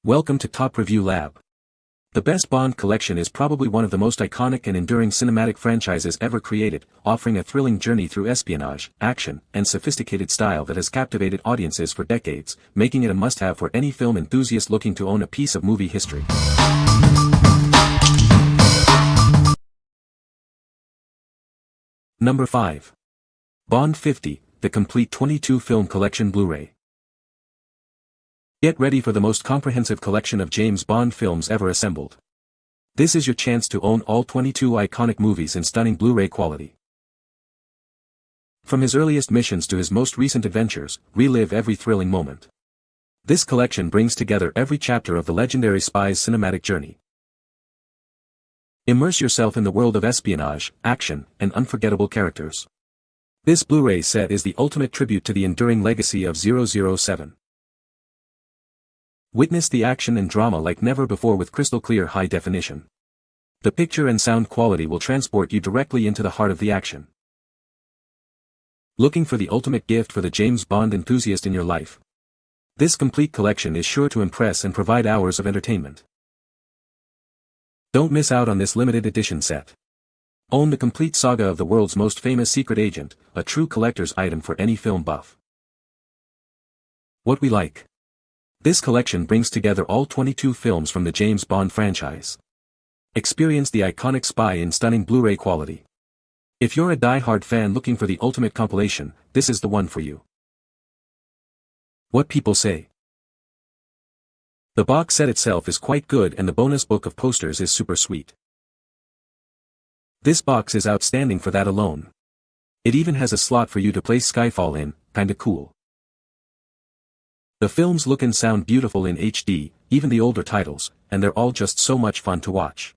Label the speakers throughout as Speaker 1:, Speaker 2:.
Speaker 1: Welcome to Top Review Lab. The Best Bond collection is probably one of the most iconic and enduring cinematic franchises ever created, offering a thrilling journey through espionage, action, and sophisticated style that has captivated audiences for decades, making it a must-have for any film enthusiast looking to own a piece of movie history. Number 5. Bond 50, the complete 22-film collection Blu-ray. Get ready for the most comprehensive collection of James Bond films ever assembled. This is your chance to own all 22 iconic movies in stunning Blu-ray quality. From his earliest missions to his most recent adventures, relive every thrilling moment. This collection brings together every chapter of the legendary spy's cinematic journey. Immerse yourself in the world of espionage, action, and unforgettable characters. This Blu-ray set is the ultimate tribute to the enduring legacy of 007. Witness the action and drama like never before with crystal-clear high definition. The picture and sound quality will transport you directly into the heart of the action. Looking for the ultimate gift for the James Bond enthusiast in your life? This complete collection is sure to impress and provide hours of entertainment. Don't miss out on this limited edition set. Own the complete saga of the world's most famous secret agent, a true collector's item for any film buff. What we like. This collection brings together all 22 films from the James Bond franchise. Experience the iconic spy in stunning Blu-ray quality. If you're a die-hard fan looking for the ultimate compilation, this is the one for you. What people say. The box set itself is quite good and the bonus book of posters is super sweet. This box is outstanding for that alone. It even has a slot for you to place Skyfall in, kinda cool. The films look and sound beautiful in HD, even the older titles, and they're all just so much fun to watch.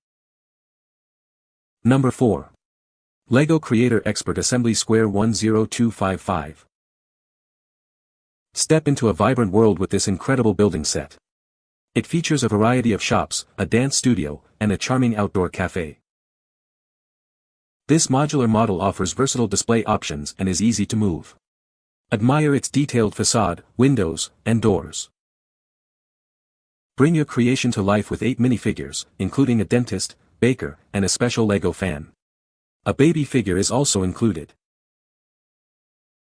Speaker 1: Number 4. LEGO Creator Expert Assembly Square 10255. Step into a vibrant world with this incredible building set. It features a variety of shops, a dance studio, and a charming outdoor cafe. This modular model offers versatile display options and is easy to move. Admire its detailed facade, windows, and doors. Bring your creation to life with 8 minifigures, including a dentist, baker, and a special LEGO fan. A baby figure is also included.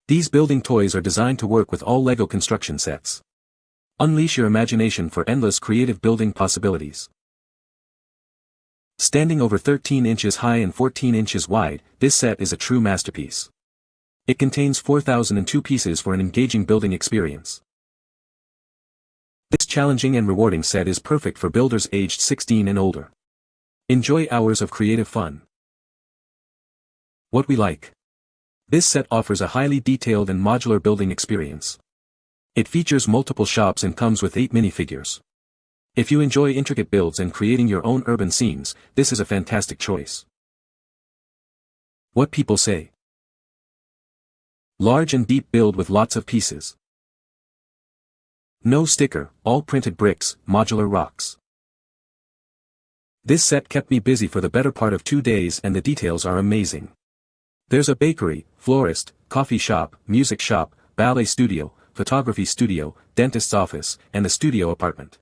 Speaker 1: These building toys are designed to work with all LEGO construction sets. Unleash your imagination for endless creative building possibilities. Standing over 13 inches high and 14 inches wide, this set is a true masterpiece. It contains 4,002 pieces for an engaging building experience. This challenging and rewarding set is perfect for builders aged 16 and older. Enjoy hours of creative fun. What we like. This set offers a highly detailed and modular building experience. It features multiple shops and comes with 8 minifigures. If you enjoy intricate builds and creating your own urban scenes, this is a fantastic choice. What people say. Large and deep build with lots of pieces. No sticker, all printed bricks, modular rocks. This set kept me busy for the better part of 2 days and the details are amazing. There's a bakery, florist, coffee shop, music shop, ballet studio, photography studio, dentist's office, and a studio apartment.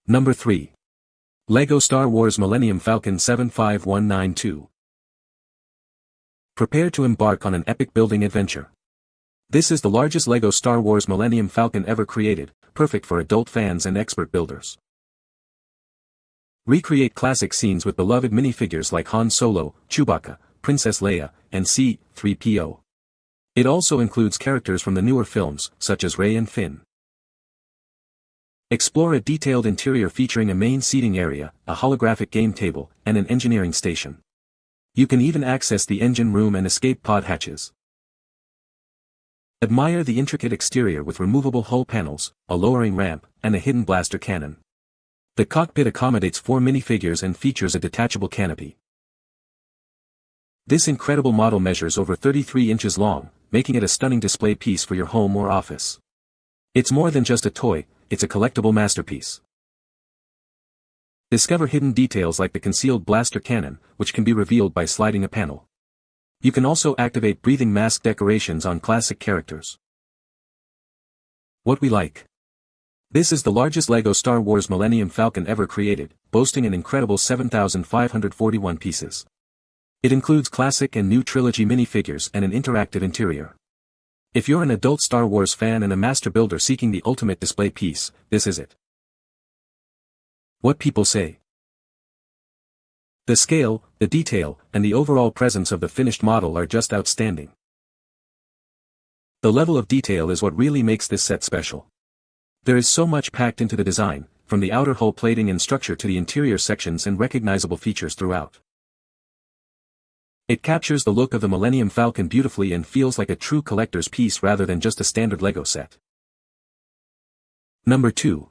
Speaker 1: Number 3. LEGO Star Wars Millennium Falcon 75192. Prepare to embark on an epic building adventure. This is the largest LEGO Star Wars Millennium Falcon ever created, perfect for adult fans and expert builders. Recreate classic scenes with beloved minifigures like Han Solo, Chewbacca, Princess Leia, and C-3PO. It also includes characters from the newer films, such as Rey and Finn. Explore a detailed interior featuring a main seating area, a holographic game table, and an engineering station. You can even access the engine room and escape pod hatches. Admire the intricate exterior with removable hull panels, a lowering ramp, and a hidden blaster cannon. The cockpit accommodates 4 minifigures and features a detachable canopy. This incredible model measures over 33 inches long, making it a stunning display piece for your home or office. It's more than just a toy, it's a collectible masterpiece. Discover hidden details like the concealed blaster cannon, which can be revealed by sliding a panel. You can also activate breathing mask decorations on classic characters. What we like. This is the largest LEGO Star Wars Millennium Falcon ever created, boasting an incredible 7,541 pieces. It includes classic and new trilogy minifigures and an interactive interior. If you're an adult Star Wars fan and a master builder seeking the ultimate display piece, this is it. What people say. The scale, the detail, and the overall presence of the finished model are just outstanding. The level of detail is what really makes this set special. There is so much packed into the design, from the outer hull plating and structure to the interior sections and recognizable features throughout. It captures the look of the Millennium Falcon beautifully and feels like a true collector's piece rather than just a standard LEGO set. Number 2.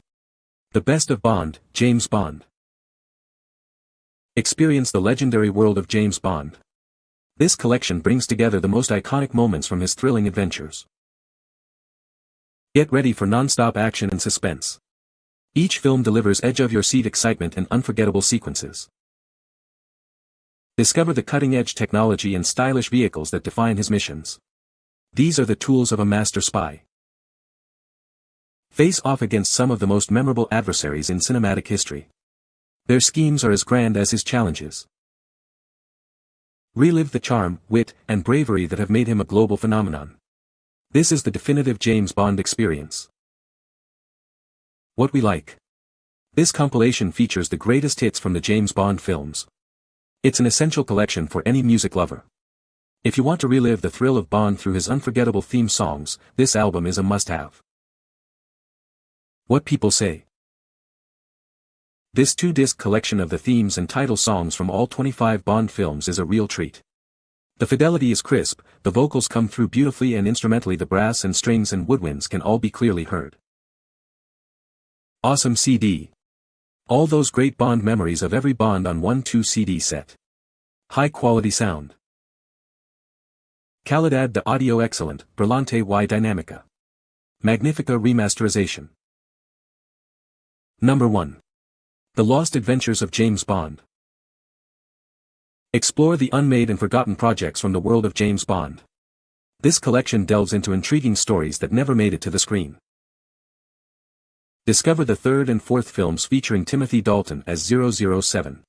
Speaker 1: The Best of Bond, James Bond. Experience the legendary world of James Bond. This collection brings together the most iconic moments from his thrilling adventures. Get ready for non-stop action and suspense. Each film delivers edge-of-your-seat excitement and unforgettable sequences. Discover the cutting-edge technology and stylish vehicles that define his missions. These are the tools of a master spy. Face off against some of the most memorable adversaries in cinematic history. Their schemes are as grand as his challenges. Relive the charm, wit, and bravery that have made him a global phenomenon. This is the definitive James Bond experience. What we like. This compilation features the greatest hits from the James Bond films. It's an essential collection for any music lover. If you want to relive the thrill of Bond through his unforgettable theme songs, this album is a must-have. What people say. This 2-disc collection of the themes and title songs from all 25 Bond films is a real treat. The fidelity is crisp, the vocals come through beautifully and instrumentally the brass and strings and woodwinds can all be clearly heard. Awesome CD. All those great Bond memories of every Bond on one 2 CD set. High quality sound. Calidad de audio excellent, brillante y dinamica. Magnifica remasterization. Number 1. The Lost Adventures of James Bond. Explore the unmade and forgotten projects from the world of James Bond. This collection delves into intriguing stories that never made it to the screen. Discover the third and fourth films featuring Timothy Dalton as 007.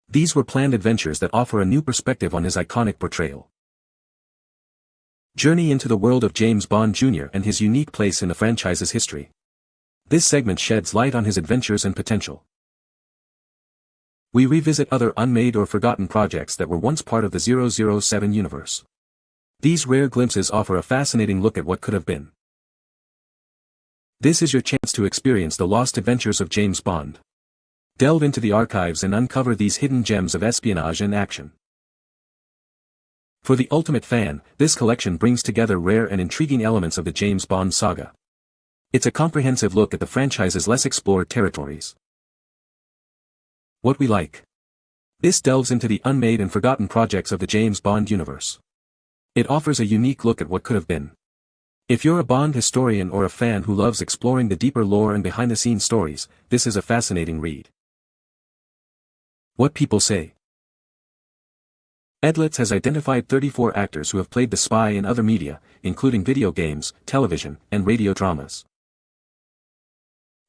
Speaker 1: These were planned adventures that offer a new perspective on his iconic portrayal. Journey into the world of James Bond Jr. and his unique place in the franchise's history. This segment sheds light on his adventures and potential. We revisit other unmade or forgotten projects that were once part of the 007 universe. These rare glimpses offer a fascinating look at what could have been. This is your chance to experience the lost adventures of James Bond. Delve into the archives and uncover these hidden gems of espionage and action. For the ultimate fan, this collection brings together rare and intriguing elements of the James Bond saga. It's a comprehensive look at the franchise's less explored territories. What we like. This delves into the unmade and forgotten projects of the James Bond universe. It offers a unique look at what could have been. If you're a Bond historian or a fan who loves exploring the deeper lore and behind-the-scenes stories, this is a fascinating read. What people say. Edlitz has identified 34 actors who have played the spy in other media, including video games, television, and radio dramas.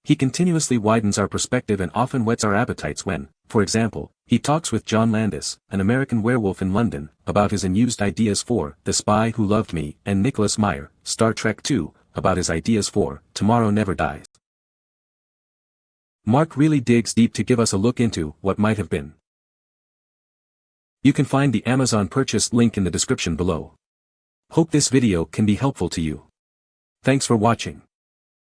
Speaker 1: He continuously widens our perspective and often whets our appetites when, for example, he talks with John Landis, an American werewolf in London, about his unused ideas for The Spy Who Loved Me, and Nicholas Meyer, Star Trek II, about his ideas for Tomorrow Never Dies. Mark really digs deep to give us a look into what might have been. You can find the Amazon purchase link in the description below. Hope this video can be helpful to you. Thanks for watching.